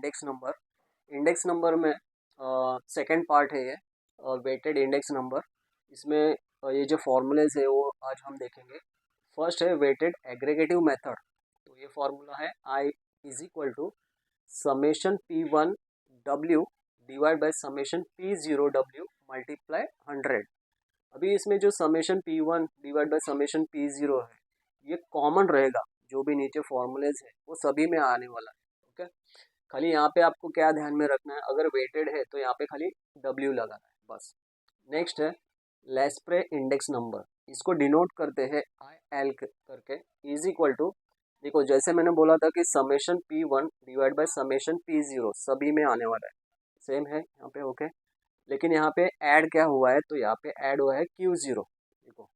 Index number. Index number में second part है ये, वेटेड इंडेक्स नंबर। इसमें ये जो फॉर्मूलेज है वो आज हम देखेंगे। फर्स्ट है वेटेड एग्रीगेटिव मेथड। तो ये फॉर्मूला है I is equal to summation P1 W divide by summation P0 W multiply 100। अभी इसमें जो summation P1 divide by summation P0 है ये कॉमन रहेगा, जो भी नीचे फॉर्मूलेज है वो सभी में आने वाला है। ओके, खाली यहाँ पे आपको क्या ध्यान में रखना है, अगर वेटेड है तो यहाँ पे खाली W लगाना है बस। नेक्स्ट है लेस्प्रे इंडेक्स नंबर। इसको डिनोट करते हैं IL करके। इज इक्वल टू, देखो जैसे मैंने बोला था कि summation P1 divide by summation P0 सभी में आने वाला है, सेम है यहाँ पे। ओके, लेकिन यहाँ पे ऐड क्या हुआ है, तो यहाँ पे ऐड हुआ है Q0। देखो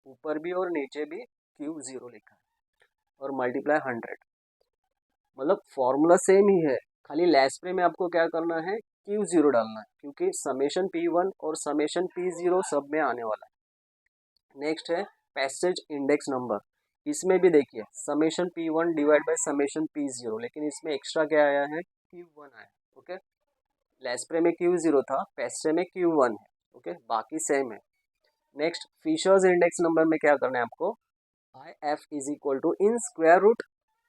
ऊपर भी और नीचे भी Q0 लिखा है और मल्टीप्लाई 100। मतलब फॉर्मूला सेम ही है, खाली लेस्प्रे में आपको क्या करना है, Q0 डालना है, क्योंकि समेशन P1 और समेशन P0 सब में आने वाला है। नेक्स्ट है पैसेज इंडेक्स नंबर। इसमें भी देखिए summation P1 divide by summation P0, लेकिन इसमें एक्स्ट्रा क्या आया है, Q1 आया। ओके, लेस्प्रे में Q0 था, पैसे में Q1 है। ओके, बाकी सेम है। नेक्स्ट फिशर्स इंडेक्स नंबर में क्या करना है आपको, I F is equal to in square root,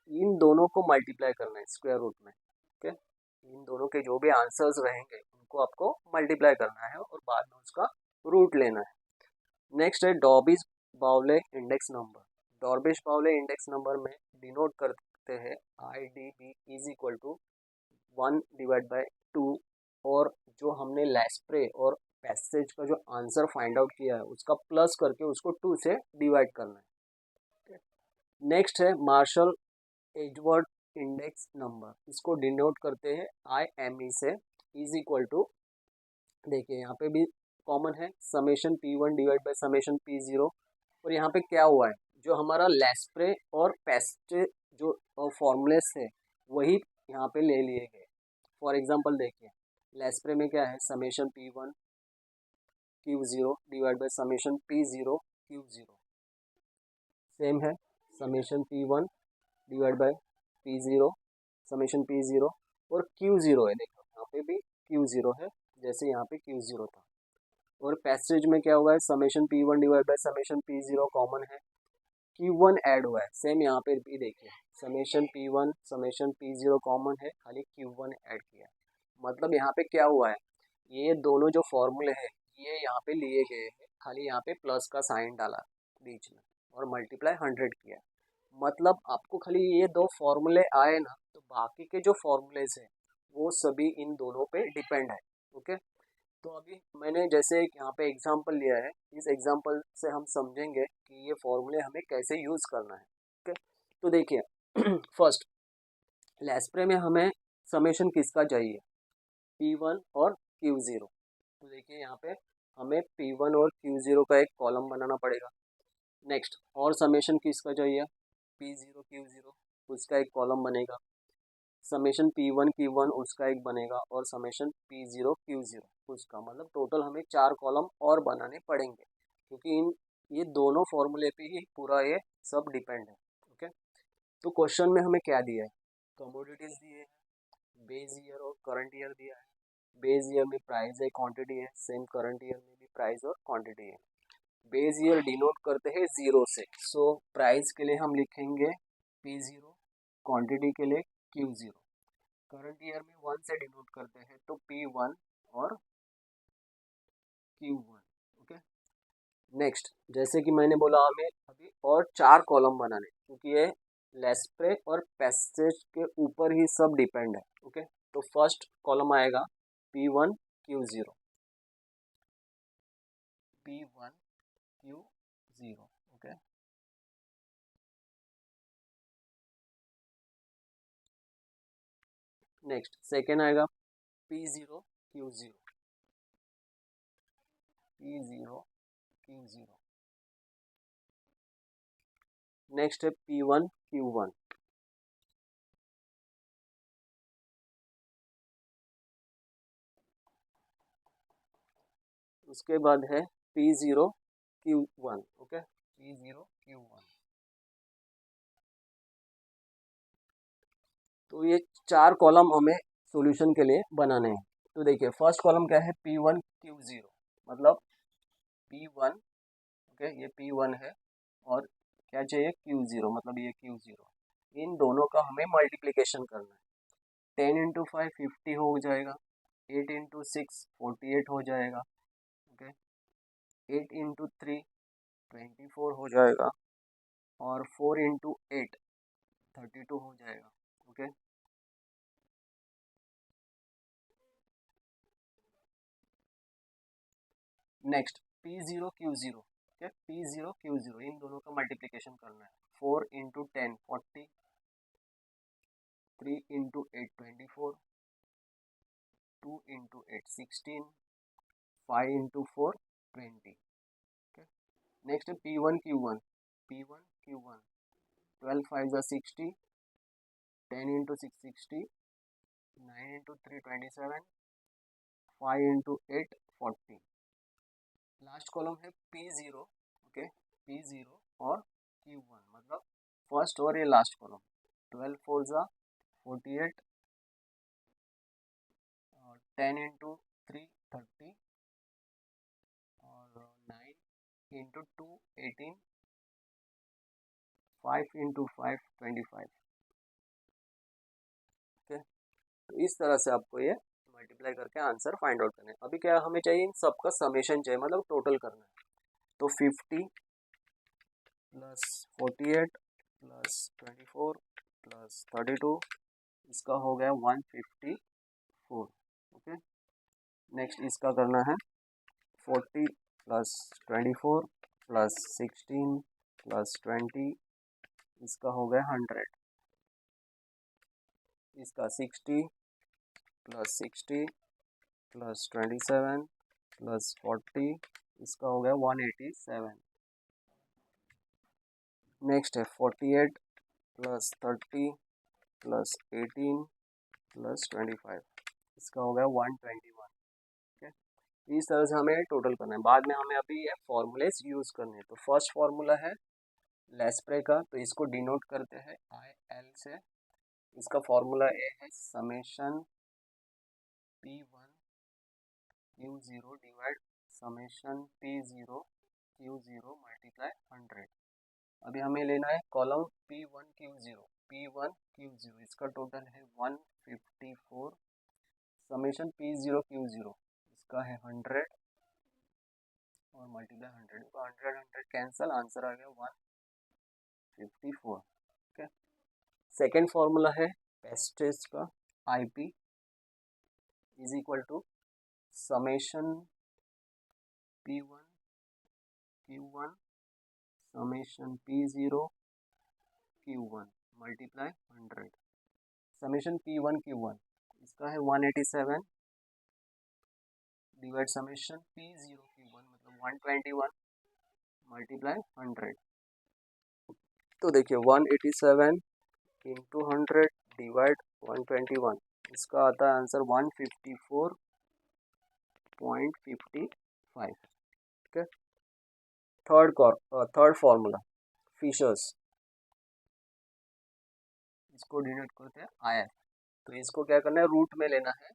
इन दोनों को मल्टीप्लाई करना है स्क्वायर रूट में। ओके, इन दोनों के जो भी आंसर्स रहेंगे उनको आपको मल्टीप्लाई करना है और बाद में उसका रूट लेना है। नेक्स्ट है डॉर्बिश बाउले इंडेक्स नंबर। डॉर्बिश बाउले इंडेक्स नंबर में डिनोट करते हैं I D B is equal to 1 divide by 2, और जो हमने लेस्प्रे और पैसेज का जो आंसर फाइंड आउट किया है उसका प्लस करके उसको 2 से डिवाइड करना है। नेक्स्ट है मार्शल एजवर्ड इंडेक्स नंबर। इसको डिनोट करते हैं IME से। इज इक्वल टू, देखिए यहाँ पे भी कॉमन है summation P1 divide by summation P0, और यहाँ पे क्या हुआ है, जो हमारा लेस्प्रे और पैसेज जो फॉर्मूलेस है वही यहाँ पे ले लिए गए। फॉर एग्जांपल देखिए लेस्प्रे में क्या है, summation P1 Q0 divide by summation P0 Q0, same है summation P1 divide by P0 summation P0, और Q0 है, देखो यहाँ पे भी Q0 है जैसे यहाँ पे Q0 था। और पैसेज में क्या हुआ है, summation P1 divide by summation P0 common है, Q1 ऐड हुआ है, सेम यहाँ पे भी देखिए summation P1 summation P0 common है, खाली Q1 ऐड किया है। मतलब यहाँ पे क्या हुआ है, ये दोनों जो फॉर्मूले हैं ये यहाँ पे लिए गए हैं, खाली यहाँ पे प्लस का साइन डाला बीच में और मल्टीप्लाई 100 किया। मतलब आपको खाली ये दो फॉर्मूले आए ना, तो बाकी के जो फॉर्मूलेज हैं वो सभी इन दोनों पे डिपेंड है। ओके, तो अभी मैंने जैसे एक यहाँ पे एग्जांपल लिया है, इस एग्जांपल से हम समझेंगे कि ये फॉर्मूले हमें कैसे यूज़ करना है। ओके, तो देखिए फर्स्ट लेस्प्रे में हमें समेशन किसका चाहिए, P1 और Q0। तो देखिए यहाँ पे हमें P1 और Q0 का एक कॉलम बनाना पड़ेगा। नेक्स्ट और समेशन किसका चाहिए, P0 Q0, उसका एक कॉलम बनेगा। समेशन P1 Q1 उसका एक बनेगा, और समेशन P0 Q0 उसका। मतलब टोटल हमें 4 कॉलम और बनाने पड़ेंगे, क्योंकि इन ये दोनों फॉर्मूले पे ही पूरा ये सब डिपेंड है। ओके, तो क्वेश्चन में हमें क्या दिया है, कमोडिटीज दिए हैं, बेस ईयर और करंट ईयर दिया है। बेस ईयर में प्राइस है, क्वांटिटी है, सेम करंट ईयर में भी प्राइस और क्वांटिटी है। बेस ईयर डिनोट करते हैं 0 से, सो प्राइस के लिए हम लिखेंगे P0, क्वांटिटी के लिए Q0। करंट ईयर में 1 से डिनोट करते हैं तो P1 और Q1। ओके, नेक्स्ट जैसे कि मैंने बोला हमें अभी और 4 कॉलम बनाने, क्योंकि ये लेस्प्रे और पैसेज के ऊपर ही सब डिपेंड है। ओके, तो फर्स्ट कॉलम आएगा P1 Q0, P1 Q0। Okay, next second आएगा P0 Q0, P0 Q0। Next है P1 Q1। उसके बाद है P0 Q1। Okay, P0 Q1। तो ये 4 कॉलम हमें सॉल्यूशन के लिए बनाने हैं। तो देखिए फर्स्ट कॉलम क्या है, P1Q0, मतलब P1, ओके ये P1 है, और क्या चाहिए Q0, मतलब ये Q0। इन दोनों का हमें मल्टीप्लिकेशन करना है। 10 इंटू 5 50 हो जाएगा, 8 इंटू 6 48 हो जाएगा, ओके 8 इंटू 3 24 हो जाएगा, और 4 इंटू 8 32 हो जाएगा, ओके। नेक्स्ट P0Q0, क्या P0Q0, इन दोनों का मल्टीप्लिकेशन करना है। 4 into 10 40, 3 into 8 24, 2 into 8 16, 5 into 4 20, okay. Next है P1Q1, P1Q1 12 5 जा 60, 10 into 6 60, 9 into 3 27, 5 into 8 40। Last column है P0, ओके P0 और Q1, मतलब फर्स्ट और ये लास्ट कॉलम। 12 4 जा 48, और 10 इंटू 3 30, और 9 इंटू 2 18, 5 इंटू 5 25, ओके। तो इस तरह से आपको ये मल्टीप्लाई करके आंसर फाइंड आउट करना है। अभी क्या हमें चाहिए, इन सबका समेशन चाहिए, मतलब टोटल करना है। तो 50 प्लस 48 प्लस 24 प्लस 32, इसका हो गया 154, ओके। नेक्स्ट इसका करना है 40 प्लस 24 प्लस 16 प्लस 20, इसका हो गया 100। इसका 60 प्लस 60 प्लस 27 प्लस 40, इसका हो गया 187। नेक्स्ट है 48 प्लस 30 प्लस 18 प्लस 25, इसका हो गया 121, ठीक है। इस तरह से हमें टोटल करना है। बाद में हमें अभी ये फॉर्मूलेस यूज़ करने हैं। तो फर्स्ट फार्मूला है लेस्प्रे का, तो इसको डिनोट करते हैं IL से। इसका फॉर्मूला ए है summation P1Q0 divide summation P0Q0 multiply 100। अभी हमें लेना है कॉलम P1Q0, इसका टोटल है 154, समेशन P0Q0 इसका है 100, और मल्टीप्लाई 100, तो 100 कैंसल, आंसर आ गया 154, ओके। सेकेंड फॉर्मूला है पेस्टेज का, IP is equal to summation P1Q1 summation P0Q1 multiply 100। Summation P1Q1 इसका है 187 डिवाइड समेशन P0Q1 मतलब 121 मल्टीप्लाई 100। तो देखिए 187 इंटू 100 डिवाइड 121, इसका आता है आंसर 154.55, ठीक है। थर्ड फॉर्मूला फिशर्स, इसको डिनोट करते हैं IF। तो इसको क्या करना है, रूट में लेना है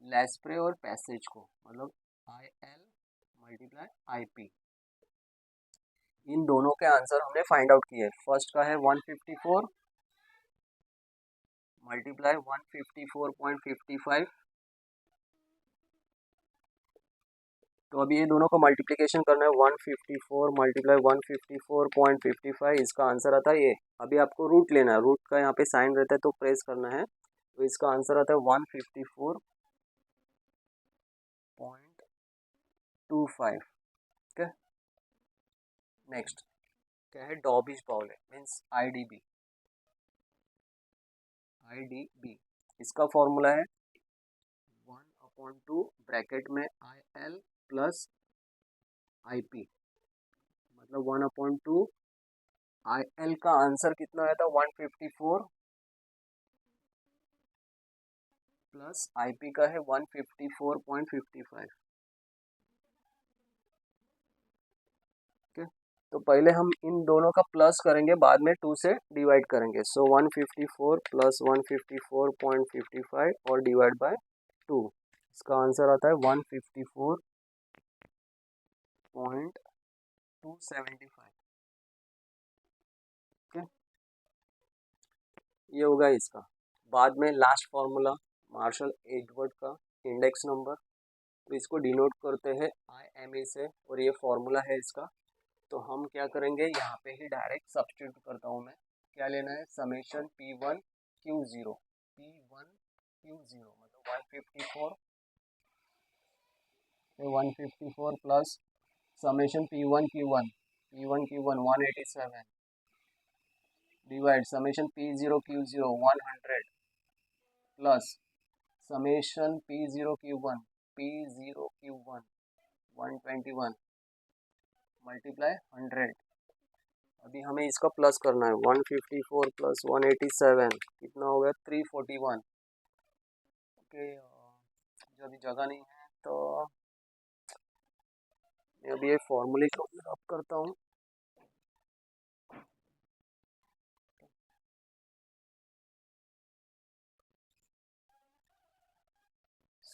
लेस्प्रे और पैसेज को, मतलब IL मल्टीप्लाई IP। इन दोनों के आंसर हमने फाइंड आउट किए। फर्स्ट का है 154 मल्टीप्लाई 154.55। तो अभी ये दोनों का मल्टीप्लिकेशन करना है, 154 मल्टीप्लाई 154.55, इसका आंसर आता है ये। अभी आपको रूट लेना है, रूट का यहाँ पे साइन रहता है तो प्रेस करना है, तो इसका आंसर आता है 154.25, ठीक है। नेक्स्ट क्या है, डॉबिश बाउले मीन्स IDB। इसका फॉर्मूला है 1/2 ब्रैकेट में IL प्लस IP, मतलब 1/2। IL का आंसर कितना आया था 154, प्लस IP का है 154.55, ठीक है। तो पहले हम इन दोनों का प्लस करेंगे, बाद में 2 से डिवाइड करेंगे। सो 154 प्लस 154.55 और डिवाइड बाय 2, इसका आंसर आता है 154.275। ओके, ये होगा इसका। बाद में लास्ट फॉर्मूला मार्शल एडवर्ड का इंडेक्स नंबर, तो इसको डिनोट करते हैं IME से, और ये फॉर्मूला है इसका। तो हम क्या करेंगे, यहाँ पे ही डायरेक्ट सब्स्टिट्यूट करता हूँ मैं। क्या लेना है, समेशन P1Q0, P1Q0 मतलब 154 plus summation P1Q1, P1Q1 187 divide summation P0Q0 100 plus summation P0Q1 121 multiply 100। अभी हमें इसका प्लस करना है, 154 प्लस 187 कितना हो गया, 341। ओके, जो अभी जगह नहीं है तो मैं अभी ये फॉर्मूले को रब करता हूँ।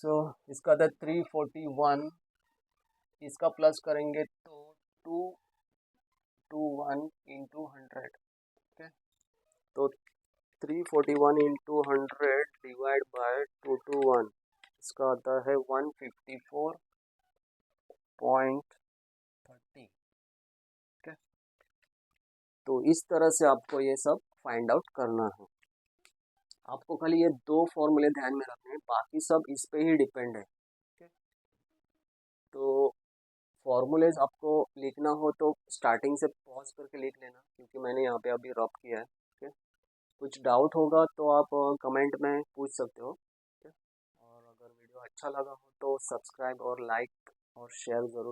सो इसका था 341, इसका प्लस करेंगे तो 221 इंटू 100। ओके, तो 341 इंटू 100 डिवाइड बाय 221, इसका आता है 154.30। ओके, तो इस तरह से आपको ये सब फाइंड आउट करना है। आपको खाली ये दो फॉर्मूले ध्यान में रखने हैं, बाकी सब इस पे ही डिपेंड है। ओके, तो फॉर्मूलेज आपको लिखना हो तो स्टार्टिंग से पॉज करके लिख लेना, क्योंकि मैंने यहाँ पे अभी रब किया है। ओके, कुछ डाउट होगा तो आप कमेंट में पूछ सकते हो। ओके, और अगर वीडियो अच्छा लगा हो तो सब्सक्राइब और लाइक और शेयर ज़रूर